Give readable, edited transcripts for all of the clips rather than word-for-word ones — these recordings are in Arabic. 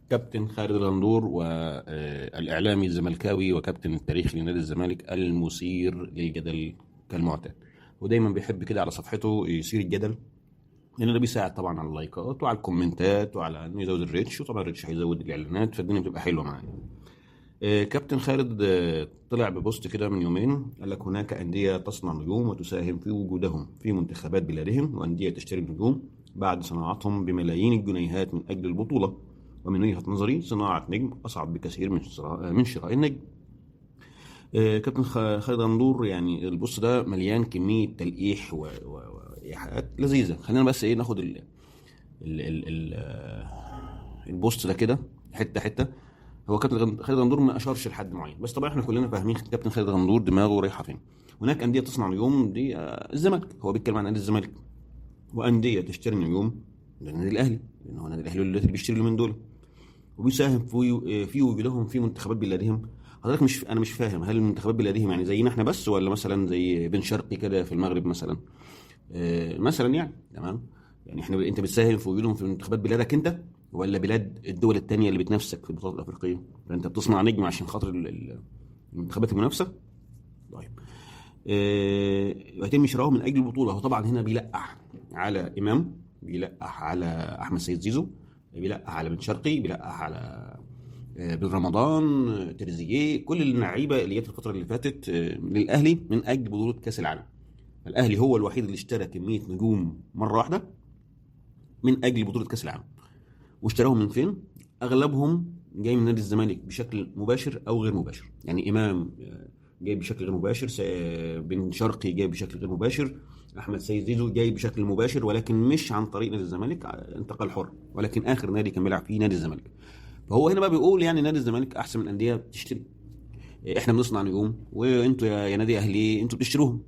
كابتن خالد الغندور والإعلامي الزملكاوي وكابتن التاريخي لنادي الزمالك المثير للجدل كالمعتاد. ودايما بيحب كده على صفحته يثير الجدل، لأن ده بيساعد طبعا على اللايكات وعلى الكومنتات وعلى إنه يزود الريتش، وطبعا الريتش هيزود الإعلانات، فالدنيا بتبقى حلوة معاه. كابتن خالد طلع ببوست كده من يومين، قال لك هناك أندية تصنع نجوم وتساهم في وجودهم في منتخبات بلادهم، وأندية تشتري النجوم بعد صناعتهم بملايين الجنيهات من أجل البطولة. ومن وجهة نظري صناعة نجم أصعب بكثير من شراء النجم. كابتن خالد غندور، يعني البوست ده مليان كمية تلقيح وإيحاءات لذيذة. خلينا بس إيه ناخد البوست ده كده حتة حتة. هو كابتن خالد غندور ما اشارش لحد معين، بس طبعا احنا كلنا فاهمين كابتن خالد غندور دماغه رايحه فين. هناك انديه تصنع نجوم، دي الزمالك، هو بيتكلم عن نادي الزمالك. وانديه تشتري نجوم، ده النادي الاهلي، لان هو النادي الاهلي اللي بيشتري من دول وبيساهم في وجودهم في منتخبات بلادهم. حضرتك انا مش فاهم، هل المنتخبات بلادهم يعني زينا احنا بس، ولا مثلا زي بن شرقي كده في المغرب مثلا؟ مثلا يعني تمام. يعني انت بتساهم في وجودهم في منتخبات بلادك انت، ولا بلاد الدول التانية اللي بتنافسك في البطولات الافريقيه؟ فانت بتصنع نجم عشان خاطر المنتخبات المنافسه. طيب، يتم شراؤه من اجل البطوله. هو طبعا هنا بيلقح على امام، بيلقح على احمد سيد زيزو، بيلقح على بن شرقي، بيلقح على بن رمضان، تريزيجيه، كل اللعيبه اللي جت الفتره اللي فاتت للاهلي من اجل بطوله كاس العالم. الاهلي هو الوحيد اللي اشترى كميه نجوم مره واحده من اجل بطوله كاس العالم. واشتراهم من فين؟ اغلبهم جاي من نادي الزمالك بشكل مباشر او غير مباشر. يعني امام جاي بشكل غير مباشر، بن شرقي جاي بشكل غير مباشر، احمد سيد زيزو جاي بشكل مباشر ولكن مش عن طريق نادي الزمالك، انتقال حر، ولكن اخر نادي كان بيلعب فيه نادي الزمالك. فهو هنا بقى بيقول يعني نادي الزمالك احسن من انديه بتشتري. احنا بنصنع نجوم، وانتوا يا نادي اهلي انتوا بتشتروهم.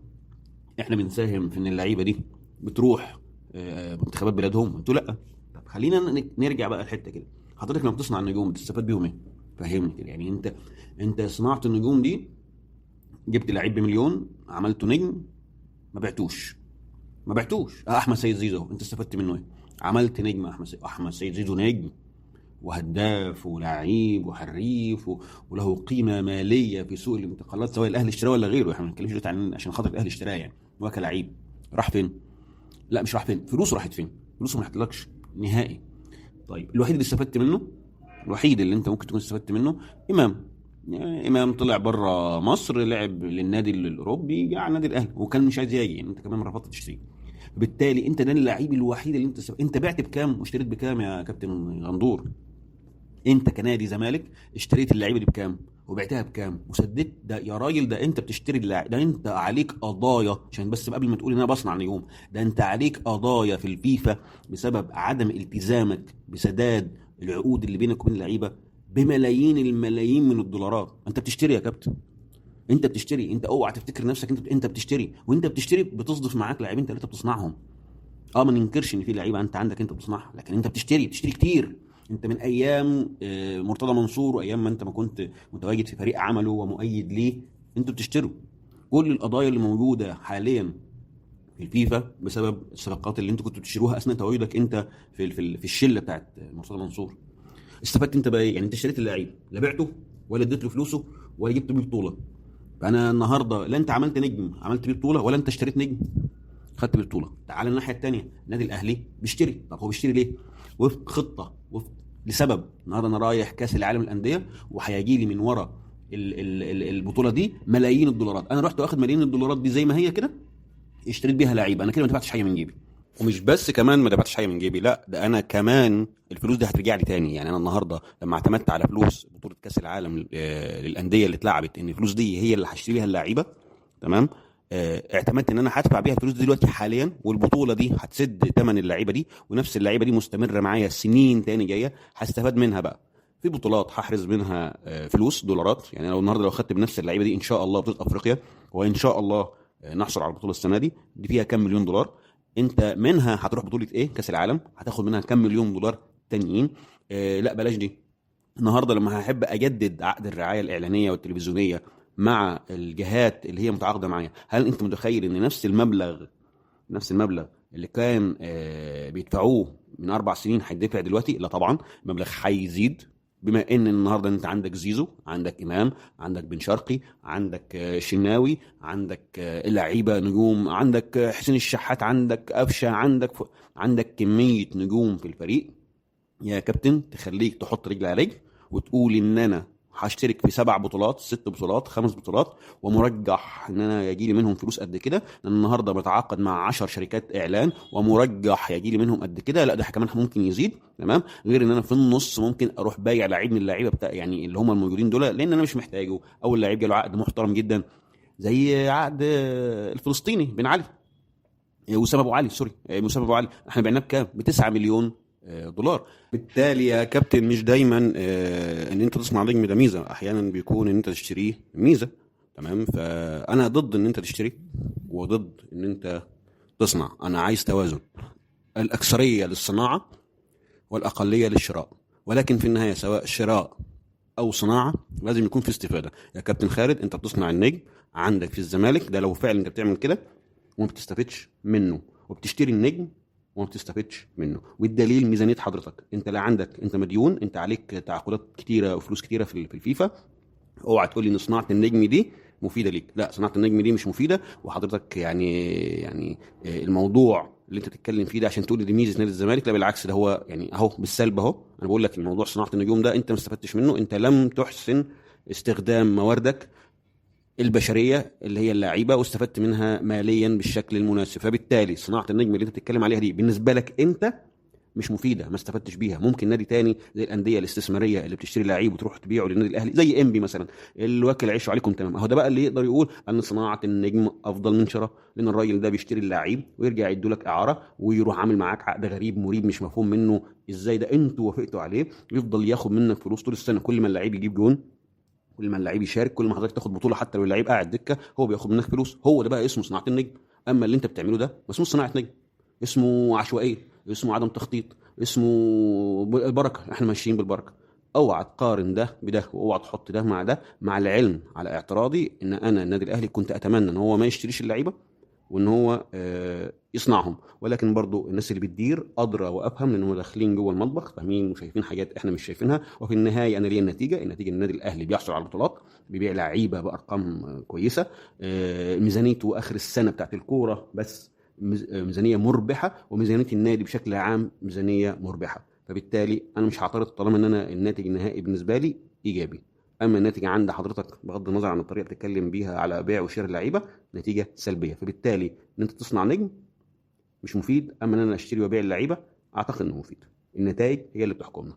احنا بنساهم في ان اللعيبه دي بتروح منتخبات بلادهم، انتوا لا. طب خلينا نرجع بقى الحته كده. حضرتك لما بتصنع النجوم بتستفاد بيهم ايه؟ فهمني كده. يعني انت صناعه النجوم دي، جبت لعيب بمليون، عملته نجم، ما بعتوش احمد سيد زيزو، انت استفدت منه ايه؟ عملت نجم احمد سيد زيزو نجم وهداف ولاعيب وحريف وله قيمه ماليه في سوق الانتقالات، سواء الاهلي اشتراه ولا غيره. احنا ما بنتكلمش دلوقتي عشان خاطر الاهلي اشتراه يعني، هو كلاعب راح فين؟ لا مش راح فين، فلوسه راحت فين؟ فلوسه ما راحتلكش نهائي. طيب الوحيد اللي استفدت منه، الوحيد اللي انت ممكن تكون استفدت منه، امام. يعني امام طلع بره مصر، لعب للنادي الاوروبي، جه على النادي الاهلي وكان مش عايز يجي، انت كمان رفضت تشتريه. بالتالي انت ده اللعيب الوحيد اللي انت بعت بكام واشتريت بكام يا كابتن غندور؟ انت كنادي زمالك اشتريت اللعيبه دي بكام وبعتها بكام وسددت؟ ده يا راجل، ده انت بتشتري اللاعب ده، انت عليك قضايا. عشان بس قبل ما تقول ان انا بصنع نجوم، ده انت عليك قضايا في الفيفا بسبب عدم التزامك بسداد العقود اللي بينك وبين اللعيبه بملايين الملايين من الدولارات. انت بتشتري يا كابتن، انت بتشتري. انت اوعى تفتكر نفسك انت بتشتري، وانت بتشتري بتصدف معاك لاعبين ثلاثه بتصنعهم. اه ما ننكرش ان في لعيبه انت عندك انت بتصنعها، لكن انت بتشتري كتير. انت من ايام مرتضى منصور، وايام ما انت ما كنت متواجد في فريق عمله ومؤيد ليه، انتوا بتشتروا. كل القضايا اللي موجوده حاليا في الفيفا بسبب الصفقات اللي انتوا كنتوا بتشتروها اثناء تواجدك انت في الشله بتاعت مرتضى منصور. استفدت انت بقى ايه؟ يعني انت اشتريت اللعيب، لا بعته ولا اديت له فلوسه ولا جبت بيه بطوله. فانا النهارده لا انت عملت نجم عملت بيه بطوله، ولا انت اشتريت نجم خدت بالبطوله. تعال الناحيه الثانيه، النادي الاهلي بيشتري. طب هو بيشتري ليه؟ وفق خطه، وفق لسبب. النهارده انا رايح كاس العالم للانديه، وهيجي لي من ورا البطوله دي ملايين الدولارات. انا رحت واخد ملايين الدولارات دي زي ما هي كده، اشتريت بيها لعيبه، انا كده ما دفعتش حاجه من جيبي. ومش بس كمان ما دفعتش حاجه من جيبي، لا ده انا كمان الفلوس دي هترجع لي تاني. يعني انا النهارده لما اعتمدت على فلوس بطوله كاس العالم للانديه اللي اتلعبت، ان الفلوس دي هي اللي هشتري بيها اللعيبه، تمام. اعتمدت ان انا هدفع بيها الفلوس دي دلوقتي حاليا، والبطوله دي هتسد ثمن اللعيبه دي، ونفس اللعيبه دي مستمره معايا سنين تاني جايه، هستفاد منها بقى في بطولات، هحرز منها فلوس دولارات. يعني لو النهارده لو خدت بنفس اللعيبه دي ان شاء الله بطوله افريقيا، وان شاء الله نحصل على البطوله السنه دي فيها كام مليون دولار. انت منها هتروح بطوله ايه كاس العالم، هتاخد منها كام مليون دولار تانيين. لا بلاش دي. النهارده لما هحب اجدد عقد الرعايه الاعلانيه والتلفزيونيه مع الجهات اللي هي متعاقده معايا، هل انت متخيل ان نفس المبلغ اللي كان بيدفعوه من 4 سنين هيدفع دلوقتي؟ لا طبعا، المبلغ هيزيد، بما ان النهارده انت عندك زيزو، عندك امام، عندك بن شرقي، عندك شناوي، عندك لعيبه نجوم، عندك حسين الشحات، عندك قفشه، عندك كميه نجوم في الفريق يا كابتن تخليك تحط رجل على رجل وتقول ان انا هشترك في 7 بطولات، 6 بطولات، 5 بطولات، ومرجح ان انا يجي لي منهم فلوس قد كده، لان النهارده بتعاقد مع 10 شركات اعلان ومرجح يجي لي منهم قد كده. لا ده كمان ممكن يزيد، تمام. غير ان انا في النص ممكن اروح بايع لعيب من اللعيبه بتاع يعني اللي هم الموجودين دول، لان انا مش محتاجه، او اللعيب جاله عقد محترم جدا زي عقد الفلسطيني بن علي، وسام ابو علي، سوري، وسام ابو علي، احنا بعناه بكام؟ ب 9 مليون دولار. بالتالي يا كابتن مش دايما ان انت تصنع نجم ده ميزه، احيانا بيكون ان انت تشتريه ميزه، تمام. فانا ضد ان انت تشتري وضد ان انت تصنع، انا عايز توازن، الاكثريه للصناعه والاقليه للشراء، ولكن في النهايه سواء شراء او صناعه لازم يكون في استفاده. يا كابتن خالد انت بتصنع النجم عندك في الزمالك ده، لو فعلا انت بتعمل كده وما بتستفدش منه، وبتشتري النجم وما بتستفدش منه، والدليل ميزانيه حضرتك، انت لا عندك، انت مديون، انت عليك تعاقدات كتيره وفلوس كتيره في الفيفا. اوعى تقول لي ان صناعه النجم دي مفيده ليك، لا صناعه النجم دي مش مفيده، وحضرتك يعني الموضوع اللي انت تتكلم فيه ده عشان تقول دي ميزه نادي الزمالك، لا بالعكس، ده هو يعني اهو بالسلب اهو. انا بقول لك الموضوع صناعه النجوم ده انت ما استفدتش منه، انت لم تحسن استخدام مواردك البشريه اللي هي اللعيبه واستفدت منها ماليا بالشكل المناسب. فبالتالي صناعه النجم اللي انت بتتكلم عليها دي بالنسبه لك انت مش مفيده، ما استفدتش بيها. ممكن نادي تاني زي الانديه الاستثماريه اللي بتشتري لعيب وتروح تبيعه للنادي الاهلي زي انبي مثلا، اللي واكل عيشه عليكم تمام، اهو ده بقى اللي يقدر يقول ان صناعه النجم افضل من شراء، لان الراجل ده بيشتري اللعيب ويرجع يدوا لك اعاره ويروح عامل معاك عقد غريب مريب مش مفهوم منه ازاي ده انتوا وافقتوا عليه، يفضل ياخد منك فلوس طول السنه، كل ما اللعيب يجيب جون، كل ما اللعيب يشارك، كل ما حضرتك تاخد بطوله، حتى لو اللعيب قاعد دكه هو بياخد منك فلوس. هو ده بقى اسمه صناعه النجم. اما اللي انت بتعمله ده ما اسمه صناعه نجم، اسمه عشوائيه، اسمه عدم تخطيط، اسمه البركه، احنا ماشيين بالبركه. اوعى تقارن ده بده، واوعى تحط ده مع ده، مع العلم على اعتراضي ان انا النادي الاهلي كنت اتمنى ان هو ما يشتريش اللعيبه وان هو يصنعهم، ولكن برضو الناس اللي بتدير ادرى وافهم، لان هم داخلين جوه المطبخ فاهمين وشايفين حاجات احنا مش شايفينها. وفي النهايه انا ليه النتيجه النادي الاهلي بيحصل على البطولات، بيبيع لعيبه بارقام كويسه، ميزانيته اخر السنه بتاعت الكوره بس ميزانيه مربحه، وميزانيه النادي بشكل عام ميزانيه مربحه. فبالتالي انا مش هعترض طالما ان انا الناتج النهائي بالنسبه لي ايجابي. اما الناتج عند حضرتك بغض النظر عن الطريقه اللي بتتكلم بيها على بيع وشراء اللعيبه نتيجه سلبيه، فبالتالي ان انت تصنع نجم مش مفيد، اما ان انا اشتري وابيع اللعيبه اعتقد انه مفيد. النتائج هي اللي بتحكمنا.